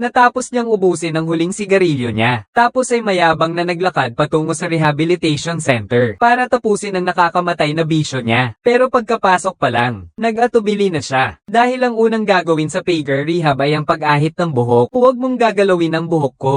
Natapos niyang ubusin ang huling sigarilyo niya. Tapos ay mayabang na naglakad patungo sa rehabilitation center para tapusin ang nakakamatay na bisyo niya. Pero pagkapasok pa lang, nag-atubili na siya. Dahil ang unang gagawin sa Pager Rehab ay ang pag-ahit ng buhok. Huwag mong gagalawin ang buhok ko.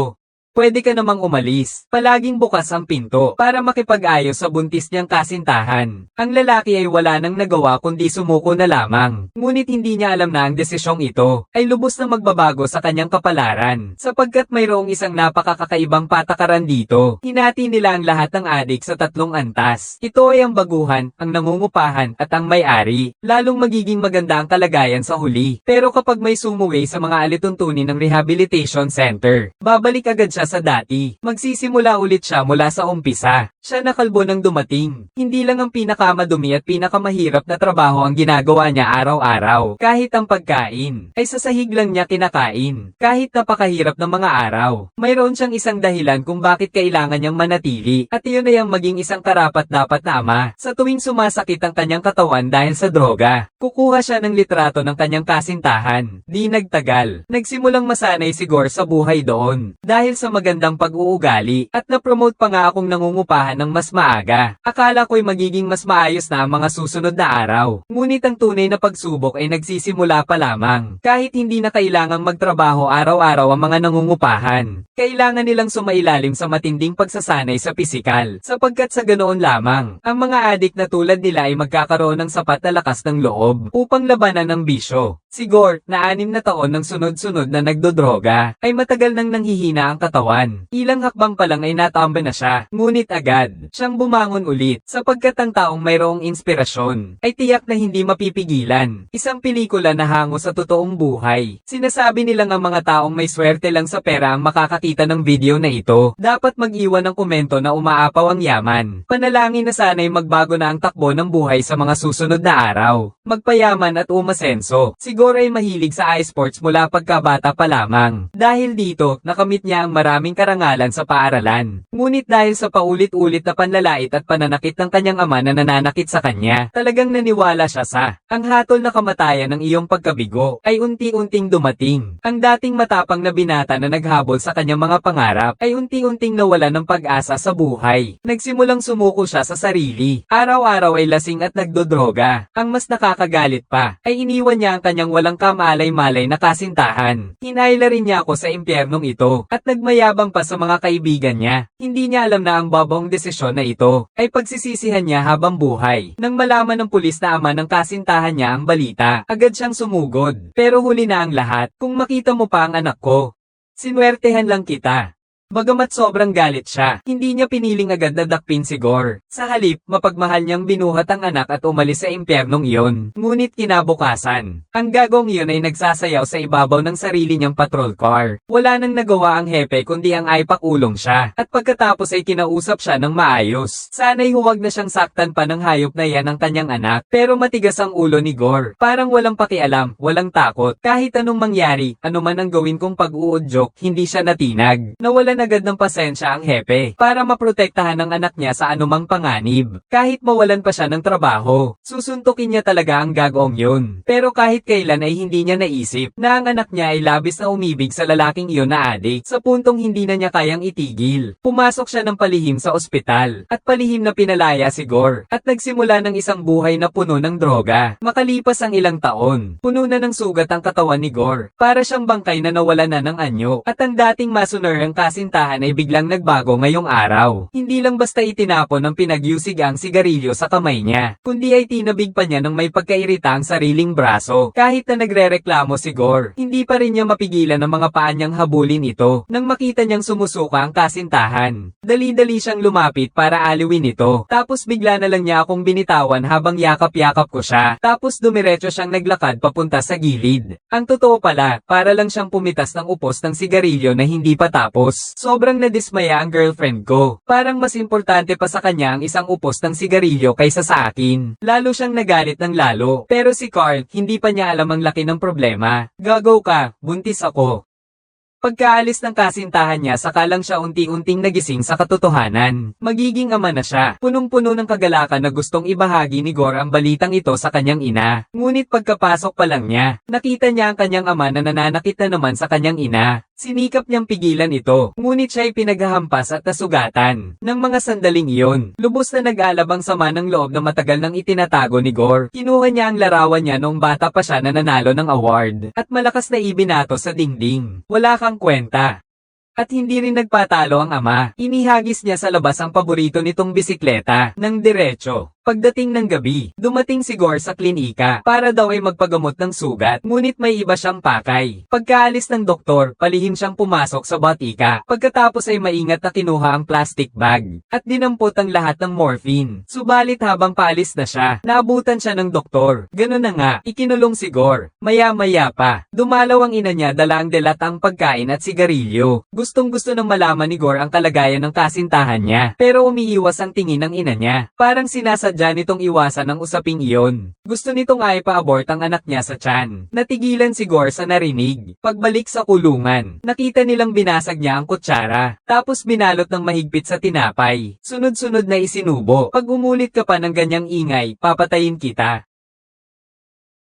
Pwede ka namang umalis. Palaging bukas ang pinto para makipag-ayos sa buntis niyang kasintahan. Ang lalaki ay wala nang nagawa kundi sumuko na lamang. Ngunit hindi niya alam na ang desisyong ito ay lubos na magbabago sa kanyang kapalaran. Sapagkat mayroong isang napakakakaibang patakaran dito. Hinati nila ang lahat ng adik sa 3 antas. Ito ay ang baguhan, ang nangungupahan at ang may-ari. Lalong magiging maganda ang kalagayan sa huli. Pero kapag may sumuwi sa mga alituntunin ng rehabilitation center, babalik agad siya sa dati. Magsisimula ulit siya mula sa umpisa. Siya na kalbo nang dumating. Hindi lang ang pinakamadumi at pinakamahirap na trabaho ang ginagawa niya araw-araw. Kahit ang pagkain ay sa sahig lang niya kinakain. Kahit napakahirap ng mga araw. Mayroon siyang isang dahilan kung bakit kailangan niyang manatili. At iyon ay ang maging isang karapat-dapat na ama. Sa tuwing sumasakit ang kanyang katawan dahil sa droga, kukuha siya ng litrato ng kanyang kasintahan. Di nagtagal. Nagsimulang masanay si Gore sa buhay doon. Dahil sa magandang pag-uugali at na-promote pa nga akong nangungupahan ng mas maaga. Akala ko'y magiging mas maayos na ang mga susunod na araw. Ngunit ang tunay na pagsubok ay nagsisimula pa lamang. Kahit hindi na kailangang magtrabaho araw-araw ang mga nangungupahan. Kailangan nilang sumailalim sa matinding pagsasanay sa pisikal. Sapagkat sa ganoon lamang, ang mga adik na tulad nila ay magkakaroon ng sapat na lakas ng loob upang labanan ang bisyo. Si Gore, na 6 na taon ng sunod-sunod na nagdodroga, ay matagal nang nanghihina ang katawan. Ilang hakbang pa lang ay natamba na siya. Ngunit agad siyang bumangon ulit sapagkat ang taong mayroong inspirasyon ay tiyak na hindi mapipigilan. Isang pelikula na hango sa totoong buhay. Sinasabi nilang ang mga taong may swerte lang sa pera ang makakakita ng video na ito. Dapat mag-iwan ng komento na umaapaw ang yaman. Panalangin na sana'y magbago na ang takbo ng buhay sa mga susunod na araw. Magpayaman at umasenso. Siguro ay mahilig sa iSports mula pagkabata pa lamang. Dahil dito, nakamit niya ang maraming karangalan sa paaralan. Ngunit dahil sa paulit-ulit na panlalait at pananakit ng kanyang ama na nananakit sa kanya, talagang naniwala siya sa ang hatol na kamatayan ng iyong pagkabigo ay unti-unting dumating. Ang dating matapang na binata na naghabol sa kanyang mga pangarap ay unti-unting nawala ng pag-asa sa buhay. Nagsimulang sumuko siya sa sarili. Araw-araw ay lasing at nagdodroga. Ang mas nakakagalit pa ay iniwan niya ang kanyang walang kamalay-malay na kasintahan. Hinayla rin niya ako sa impyernong ito at nagmayabang pa sa mga kaibigan niya. Hindi niya alam na ang babong desisyon na ito ay pagsisisihan niya habang buhay. Nang malaman ng pulis na ama ng kasintahan niya ang balita, agad siyang sumugod. Pero huli na ang lahat. Kung makita mo pa ang anak ko, sinuwertehan lang kita. Bagamat sobrang galit siya, hindi niya piniling agad na dakpin si Gore. Sa halip, mapagmahal niyang binuhat ang anak at umalis sa impyernong iyon. Ngunit kinabukasan, ang gagong iyon ay nagsasayaw sa ibabaw ng sarili niyang patrol car. Wala nang nagawa ang hepe kundi ang aipakulong siya. At pagkatapos ay kinausap siya ng maayos. Sana'y huwag na siyang saktan pa ng hayop na yan ang kanyang anak. Pero matigas ang ulo ni Gore. Parang walang pakialam, walang takot. Kahit anong mangyari, anuman ang gawin kong pag-uudyok, hindi siya natinag. Nawalan agad ng pasensya ang hepe para maprotektahan ang anak niya sa anumang panganib. Kahit mawalan pa siya ng trabaho, susuntukin niya talaga ang gagawang yun. Pero kahit kailan ay hindi niya naisip na ang anak niya ay labis na umibig sa lalaking iyon na adik sa puntong hindi na niya kayang itigil. Pumasok siya ng palihim sa ospital at palihim na pinalaya si Gore at nagsimula ng isang buhay na puno ng droga. Makalipas ang ilang taon, puno na ng sugat ang katawan ni Gore. Para siyang bangkay na nawala na ng anyo at ang dating masunerang kasintahan ay biglang nagbago ngayong araw. Hindi lang basta itinapon ng pinagyusig ang sigarilyo sa kamay niya, kundi ay tinabig pa niya ng may pagkairita ang sariling braso. Kahit na nagrereklamo si Gore, hindi pa rin niya mapigilan ang mga paa niyang habulin ito. Nang makita niyang sumusuka ang kasintahan, dali-dali siyang lumapit para aliwin ito. Tapos bigla na lang niya akong binitawan habang yakap-yakap ko siya. Tapos dumiretso siyang naglakad papunta sa gilid. Ang totoo pala, para lang siyang pumitas ng upos ng sigarilyo na hindi pa tapos. Sobrang nadismaya ang girlfriend ko. Parang mas importante pa sa kanya ang isang upos ng sigarilyo kaysa sa akin. Lalo siyang nagalit ng lalo. Pero si Carl, hindi pa niya alam ang laki ng problema. Gagaw ka, buntis ako. Pagkaalis ng kasintahan niya saka lang siya unti-unting nagising sa katotohanan. Magiging ama na siya. Punong-puno ng kagalakan na gustong ibahagi ni Gore ang balitang ito sa kanyang ina. Ngunit pagkapasok pa lang niya, nakita niya ang kanyang ama na nananakit na naman sa kanyang ina. Sinikap niyang pigilan ito, ngunit siya'y pinaghahampas at nasugatan. Nang mga sandaling iyon, lubos na nag-alab ang sama ng loob na matagal nang itinatago ni Gore. Kinuha niya ang larawan niya noong bata pa siya na nanalo ng award, at malakas na ibinato sa dingding. Wala kang kwenta. At hindi rin nagpatalo ang ama. Inihagis niya sa labas ang paborito nitong bisikleta, ng diretso. Pagdating ng gabi, dumating si Gore sa klinika para daw ay magpagamot ng sugat, ngunit may iba siyang pakay. Pagkaalis ng doktor, palihim siyang pumasok sa batika. Pagkatapos ay maingat na kinuha ang plastic bag at dinampot ang lahat ng morphine. Subalit habang paalis na siya, naabutan siya ng doktor. Ganun na nga, ikinulong si Gore. Maya-maya pa, dumalaw ang ina niya dala ang delatang pagkain at sigarilyo. Gustong-gusto nang malaman ni Gore ang kalagayan ng kasintahan niya, pero umiiwas ang tingin ng ina niya. Parang sinasadya nitong iwasan ang usaping iyon. Gusto nitong ay pa-abort ang anak niya sa tiyan. Natigilan si Gore sa narinig. Pagbalik sa kulungan, nakita nilang binasag niya ang kutsara, tapos binalot ng mahigpit sa tinapay. Sunod-sunod na isinubo. Pag umulit ka pa ng ganyang ingay, papatayin kita.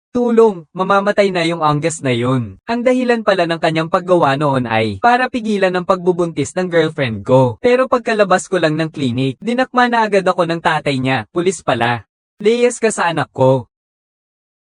Tulong, mamamatay na yung Angus na yun. Ang dahilan pala ng kanyang paggawa noon ay para pigilan ang pagbubuntis ng girlfriend ko. Pero pagkalabas ko lang ng klinik, dinakma na agad ako ng tatay niya, pulis pala. Layas ka sa anak ko.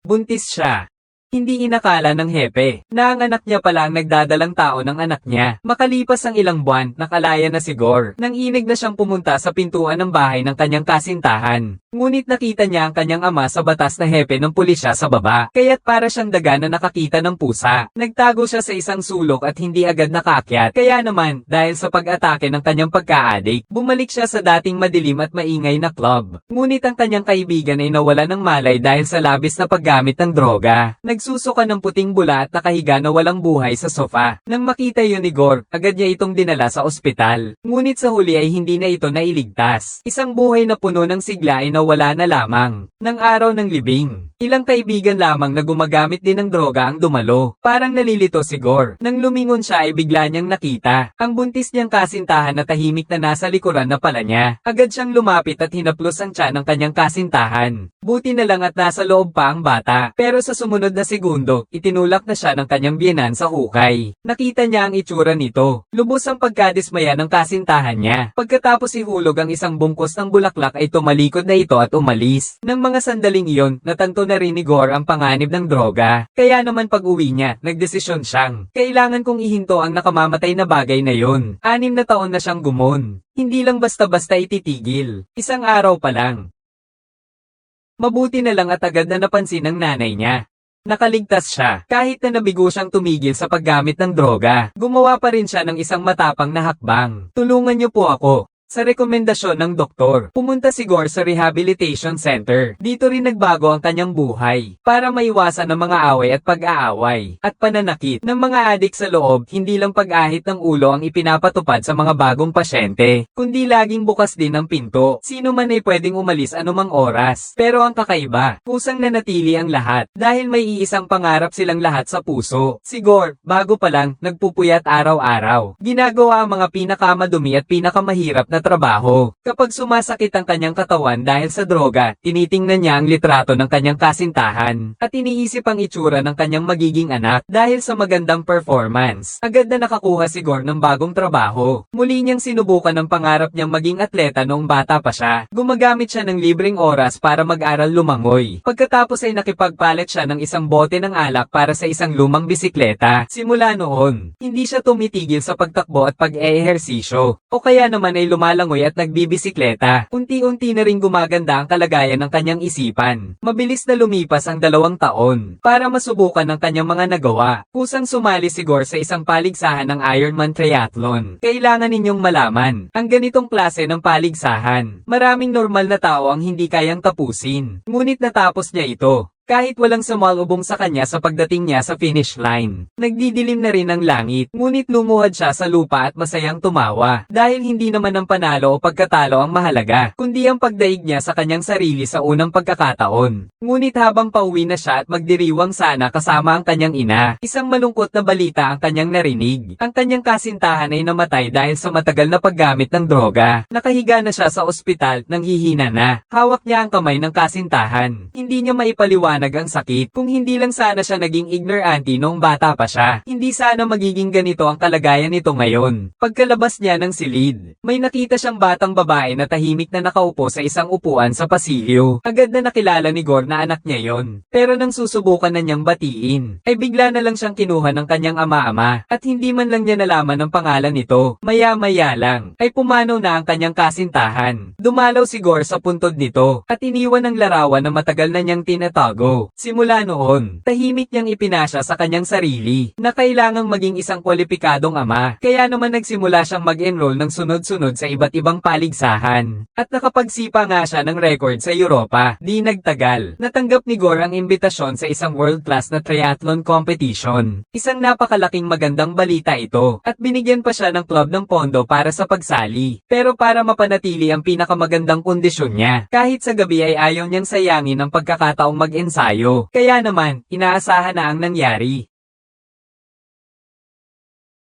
Buntis siya. Hindi inakala ng hepe na ang anak niya pala ang nagdadalang tao ng anak niya. Makalipas ang ilang buwan, nakalaya na si Gore. Nang inig na siyang pumunta sa pintuan ng bahay ng kanyang kasintahan. Ngunit nakita niya ang kanyang ama sa batas na hepe ng pulisya sa baba. Kaya't para siyang daga na nakakita ng pusa. Nagtago siya sa isang sulok at hindi agad nakaakyat. Kaya naman, dahil sa pag-atake ng kanyang pagka-addict, bumalik siya sa dating madilim at maingay na club. Ngunit ang kanyang kaibigan ay nawala ng malay dahil sa labis na paggamit ng droga. Nagsusuka ng puting bula at nakahiga na walang buhay sa sofa. Nang makita yun ni Gore, agad niya itong dinala sa ospital. Ngunit sa huli ay hindi na ito nailigtas. Isang buhay na puno ng sigla ay nawala na lamang. Nang araw ng libing, ilang kaibigan lamang na gumagamit din ng droga ang dumalo. Parang nalilito si Gore. Nang lumingon siya ay bigla niyang nakita ang buntis niyang kasintahan na tahimik na nasa likuran na pala niya. Agad siyang lumapit at hinaplos ang tiyan ng kanyang kasintahan. Buti na lang at nasa loob pa ang bata. Pero sa sumunod na segundo, itinulak na siya ng kanyang biyenan sa hukay. Nakita niya ang itsura nito. Lubos ang pagkadismaya ng kasintahan niya. Pagkatapos ihulog ang isang bungkos ng bulaklak ay tumalikod na ito at umalis. Nang mga sandaling iyon, natanto na rin ni Gore ang panganib ng droga. Kaya naman pag-uwi niya, nagdesisyon siyang, kailangan kong ihinto ang nakamamatay na bagay na yon. 6 na taon na siyang gumon. Hindi lang basta-basta ititigil. Isang araw pa lang. Mabuti na lang at agad na napansin ng nanay niya. Nakaligtas siya. Kahit na nabigo siyang tumigil sa paggamit ng droga, gumawa pa rin siya ng isang matapang na hakbang. Tulungan niyo po ako. Sa rekomendasyon ng doktor, pumunta si Gore sa Rehabilitation Center. Dito rin nagbago ang kanyang buhay para maiwasan ang mga away at pag-aaway at pananakit ng mga adik sa loob. Hindi lang pag-ahit ng ulo ang ipinapatupad sa mga bagong pasyente, kundi laging bukas din ang pinto. Sino man ay pwedeng umalis anumang oras. Pero ang kakaiba, kusang nanatili ang lahat dahil may iisang pangarap silang lahat sa puso. Si Gore, bago pa lang, nagpupuyat araw-araw. Ginagawa ang mga pinakamadumi at pinakamahirap na trabaho. Kapag sumasakit ang kanyang katawan dahil sa droga, tinitingnan niya ang litrato ng kanyang kasintahan at iniisip ang itsura ng kanyang magiging anak dahil sa magandang performance. Agad na nakakuha si Gore ng bagong trabaho. Muli niyang sinubukan ang pangarap niyang maging atleta noong bata pa siya. Gumagamit siya ng libreng oras para mag-aral lumangoy. Pagkatapos ay nakipagpalit siya ng isang bote ng alak para sa isang lumang bisikleta. Simula noon, hindi siya tumitigil sa pagtakbo at pag-eehersisyo. O kaya naman ay lumalangoy at nagbibisikleta. Unti-unti na rin gumaganda ang kalagayan ng kanyang isipan. Mabilis na lumipas ang 2 taon para masubukan ang kanyang mga nagawa. Kusang sumali si Gore sa isang paligsahan ng Ironman Triathlon. Kailangan ninyong malaman, ang ganitong klase ng paligsahan, maraming normal na tao ang hindi kayang tapusin. Ngunit natapos niya ito. Kahit walang sumalubong sa kanya sa pagdating niya sa finish line. Nagdidilim na rin ang langit, ngunit lumuhad siya sa lupa at masayang tumawa. Dahil hindi naman ang panalo o pagkatalo ang mahalaga, kundi ang pagdaig niya sa kanyang sarili sa unang pagkakataon. Ngunit habang pauwi na siya at magdiriwang sana kasama ang kanyang ina, isang malungkot na balita ang kanyang narinig. Ang kanyang kasintahan ay namatay dahil sa matagal na paggamit ng droga. Nakahiga na siya sa ospital nang hihina na. Hawak niya ang kamay ng kasintahan. Hindi niya maipaliwanag maliwanag ang sakit. Kung hindi lang sana siya naging ignorante noong bata pa siya, hindi sana magiging ganito ang kalagayan nito ngayon. Pagkalabas niya ng silid, may nakita siyang batang babae na tahimik na nakaupo sa isang upuan sa pasilyo. Agad na nakilala ni Gore na anak niya yon. Pero nang susubukan na niyang batiin, ay bigla na lang siyang kinuha ng kanyang ama-ama at hindi man lang niya nalaman ang pangalan nito. Maya-maya lang, ay pumanaw na ang kanyang kasintahan. Dumalaw si Gore sa puntod nito at iniwan ang larawan na matagal na niyang tinatago. Simula noon, tahimik niyang ipinasya sa kanyang sarili na kailangang maging isang kwalipikadong ama. Kaya naman nagsimula siyang mag-enroll ng sunod-sunod sa iba't ibang paligsahan. At nakapagsipa nga siya ng record sa Europa. Di nagtagal, natanggap ni Gore ang imbitasyon sa isang world-class na triathlon competition. Isang napakalaking magandang balita ito at binigyan pa siya ng club ng pondo para sa pagsali. Pero para mapanatili ang pinakamagandang kondisyon niya, kahit sa gabi ay ayaw niyang sayangin ang pagkakataong mag-ensayo. Kaya naman, inaasahan na ang nangyari.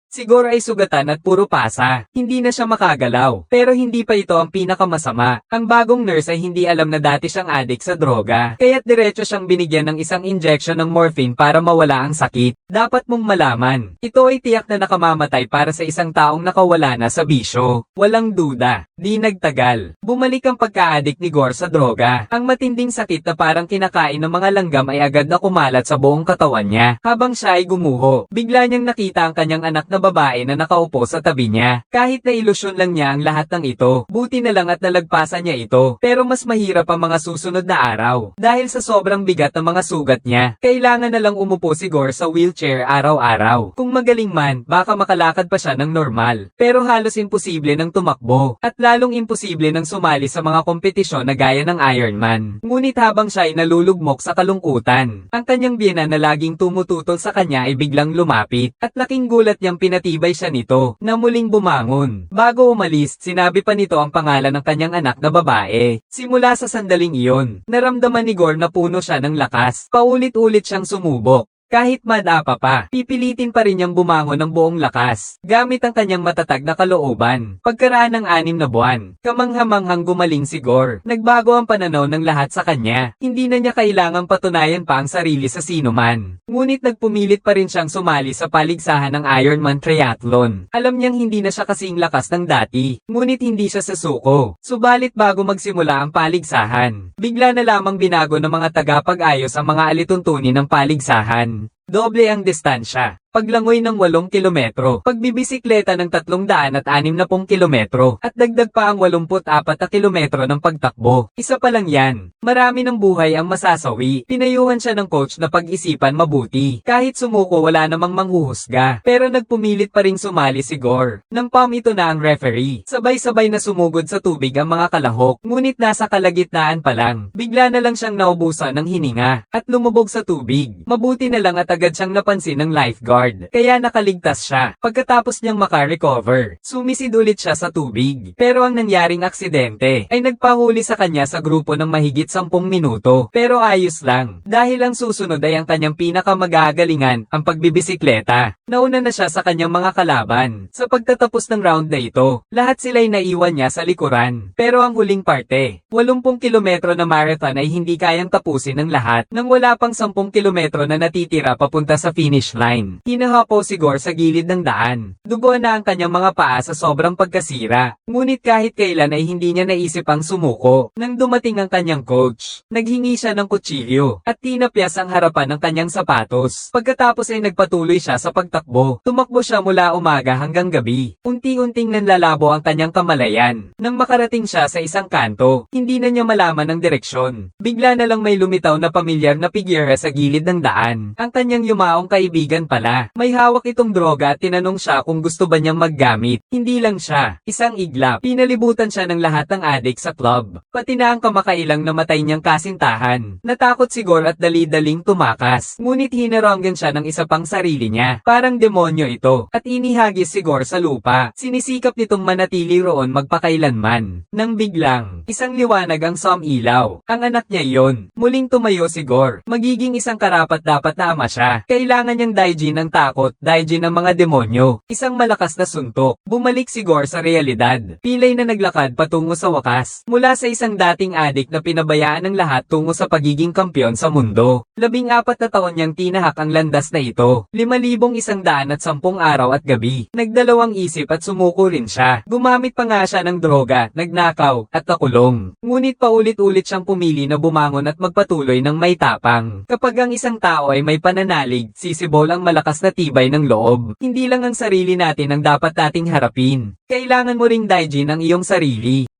Si Gore ay sugatan at puro pasa. Hindi na siya makagalaw. Pero hindi pa ito ang pinakamasama. Ang bagong nurse ay hindi alam na dati siyang addict sa droga. Kaya't diretso siyang binigyan ng isang injection ng morphine para mawala ang sakit. Dapat mong malaman, ito ay tiyak na nakamamatay para sa isang taong nakawala na sa bisyo. Walang duda. Di nagtagal. Bumalik ang pagka-addict ni Gore sa droga. Ang matinding sakit na parang kinakain ng mga langgam ay agad na kumalat sa buong katawan niya. Habang siya ay gumuho, bigla niyang nakita ang kanyang anak na babae na nakaupo sa tabi niya. Kahit na ilusyon lang niya ang lahat ng ito, buti na lang at nalagpasan niya ito. Pero mas mahirap ang mga susunod na araw. Dahil sa sobrang bigat ng mga sugat niya, kailangan na lang umupo si Gore sa wheelchair araw-araw. Kung magaling man, baka makalakad pa siya ng normal. Pero halos imposible ng tumakbo. At lalong imposible ng sumali sa mga kompetisyon na gaya ng Ironman. Ngunit habang siya ay nalulugmok sa kalungkutan, ang kanyang biyena na laging tumututol sa kanya ay biglang lumapit. At laking gulat niyang pinatibay siya nito, na muling bumangon. Bago umalis, sinabi pa nito ang pangalan ng kanyang anak na babae. Simula sa sandaling iyon, naramdaman ni Gore na puno siya ng lakas. Paulit-ulit siyang sumubok. Kahit madapa pa, pipilitin pa rin niyang bumangon ng buong lakas, gamit ang kanyang matatag na kalooban. Pagkaraan ng 6 na buwan, kamanghamanghang gumaling si Gore. Nagbago ang pananaw ng lahat sa kanya. Hindi na niya kailangang patunayan pa ang sarili sa sinuman. Ngunit nagpumilit pa rin siyang sumali sa paligsahan ng Ironman Triathlon. Alam niyang hindi na siya kasing lakas ng dati, ngunit hindi siya sasuko. Subalit bago magsimula ang paligsahan, bigla na lamang binago ng mga tagapag-ayos ang mga alituntunin ng paligsahan. Doble ang distansya. Paglangoy ng 8 kilometro, pagbibisikleta ng 360 kilometro, at dagdag pa ang 84 na kilometro ng pagtakbo. Isa pa lang yan. Marami ng buhay ang masasawi. Pinayuhan siya ng coach na pag-isipan mabuti. Kahit sumuko wala namang manghuhusga. Pero nagpumilit pa ring sumali si Gore. Nang ito na ang referee. Sabay-sabay na sumugod sa tubig ang mga kalahok. Ngunit nasa kalagitnaan pa lang. Bigla na lang siyang naubusan ng hininga. At lumubog sa tubig. Mabuti na lang at agad siyang napansin ng lifeguard. Kaya nakaligtas siya. Pagkatapos niyang maka-recover, sumisid ulit siya sa tubig. Pero ang nangyaring aksidente ay nagpahuli sa kanya sa grupo ng mahigit 10 minuto. Pero ayos lang. Dahil ang susunod ay ang kanyang pinakamagagalingan, ang pagbibisikleta. Nauna na siya sa kanyang mga kalaban. Sa pagtatapos ng round na ito, lahat sila'y naiwan niya sa likuran. Pero ang huling parte, 80 kilometro na marathon ay hindi kayang tapusin ng lahat nang wala pang 10 kilometro na natitira papunta sa finish line. Hinahapo si Gore sa gilid ng daan. Dugo na ang kanyang mga paa sa sobrang pagkasira. Ngunit kahit kailan ay hindi niya naisip ang sumuko. Nang dumating ang kanyang coach, naghingi siya ng kutsilyo at tinapyas ang harapan ng kanyang sapatos. Pagkatapos ay nagpatuloy siya sa pagtakbo. Tumakbo siya mula umaga hanggang gabi. Unti-unting nanlalabo ang kanyang kamalayan. Nang makarating siya sa isang kanto, hindi na niya malaman ang direksyon. Bigla na lang may lumitaw na pamilyar na figura sa gilid ng daan. Ang kanyang yumaong kaibigan pala. May hawak itong droga at tinanong siya kung gusto ba niyang maggamit. Hindi lang siya, isang iglap. Pinalibutan siya ng lahat ng addict sa club. Pati na ang kamakailang namatay niyang kasintahan. Natakot si Gore at dali-daling tumakas. Ngunit hinaranggan siya ng isa pang sarili niya. Parang demonyo ito. At inihagis si Gore sa lupa. Sinisikap nitong manatili roon magpakailanman. Nang biglang, isang liwanag ang sumilaw. Ang anak niya iyon. Muling tumayo si Gore. Magiging isang karapat-dapat na ama siya. siya. Kailangan niyang daijin ng takot, daijin ng mga demonyo. Isang malakas na suntok. Bumalik si Gore sa realidad. Pilay na naglakad patungo sa wakas. Mula sa isang dating adik na pinabayaan ng lahat tungo sa pagiging kampyon sa mundo. 14 na taon niyang tinahak ang landas na ito. 5,110 araw at gabi. Nagdalawang isip at sumuko rin siya. Gumamit pa nga siya ng droga, nagnakaw, at nakulong. Ngunit paulit-ulit siyang pumili na bumangon at magpatuloy ng may tapang. Kapag ang isang tao ay may pananalig, sisibol ang malakas na tibay ng loob. Hindi lang ang sarili natin ang dapat nating harapin. Kailangan mo ring daijin ang iyong sarili.